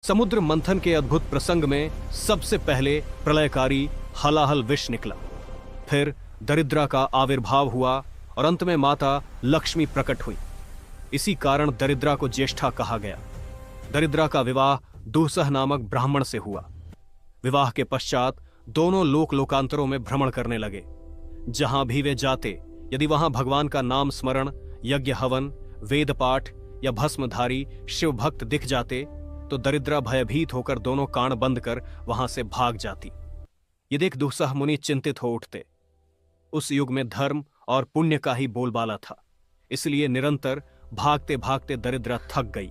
समुद्र मंथन के अद्भुत प्रसंग में सबसे पहले प्रलयकारी हलाहल विष निकला, फिर दरिद्रा का आविर्भाव हुआ और अंत में माता लक्ष्मी प्रकट हुई। इसी कारण दरिद्रा को ज्येष्ठा कहा गया। दरिद्रा का विवाह दुस्सह नामक ब्राह्मण से हुआ। विवाह के पश्चात दोनों लोकांतरों में भ्रमण करने लगे। जहां भी वे जाते, यदि वहां भगवान का नाम स्मरण, यज्ञ हवन, वेद पाठ या भस्मधारी शिव भक्त दिख जाते तो दरिद्रा भयभीत होकर दोनों कान बंद कर वहां से भाग जाती। ये देख दुस्सह मुनि चिंतित हो उठते। उस युग में धर्म और पुण्य का ही बोलबाला था, इसलिए निरंतर भागते भागते दरिद्रा थक गई।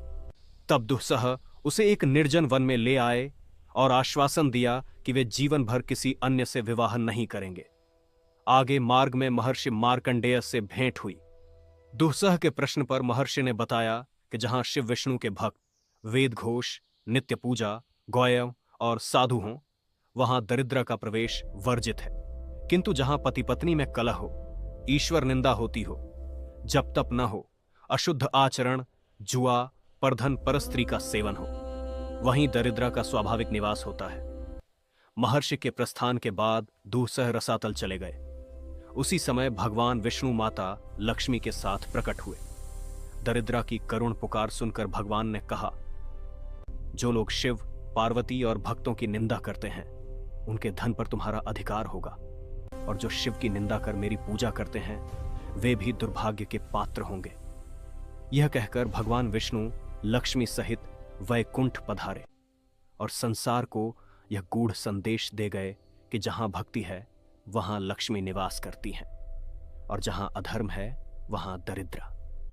तब दुस्सह उसे एक निर्जन वन में ले आए और आश्वासन दिया कि वे जीवन भर किसी अन्य से विवाह नहीं करेंगे। आगे मार्ग में महर्षि मार्कंडेय से भेंट हुई। दुस्सह के प्रश्न पर महर्षि ने बताया कि जहां शिव विष्णु के भक्त, वेद घोष, नित्य पूजा, गौयव और साधु हों, वहां दरिद्रा का प्रवेश वर्जित है। किंतु जहां पति पत्नी में कलह हो, ईश्वर निंदा होती हो, जप तप न हो, अशुद्ध आचरण, जुआ, परधन परस्त्री का सेवन हो, वहीं दरिद्रा का स्वाभाविक निवास होता है। महर्षि के प्रस्थान के बाद दुस्सह रसातल चले गए। उसी समय भगवान विष्णु माता लक्ष्मी के साथ प्रकट हुए। दरिद्रा की करुण पुकार सुनकर भगवान ने कहा, जो लोग शिव, पार्वती और भक्तों की निंदा करते हैं, उनके धन पर तुम्हारा अधिकार होगा, और जो शिव की निंदा कर मेरी पूजा करते हैं, वे भी दुर्भाग्य के पात्र होंगे। यह कहकर भगवान विष्णु लक्ष्मी सहित वैकुंठ पधारे और संसार को यह गूढ़ संदेश दे गए कि जहां भक्ति है वहां लक्ष्मी निवास करती हैं, और जहां अधर्म है वहां दरिद्रा।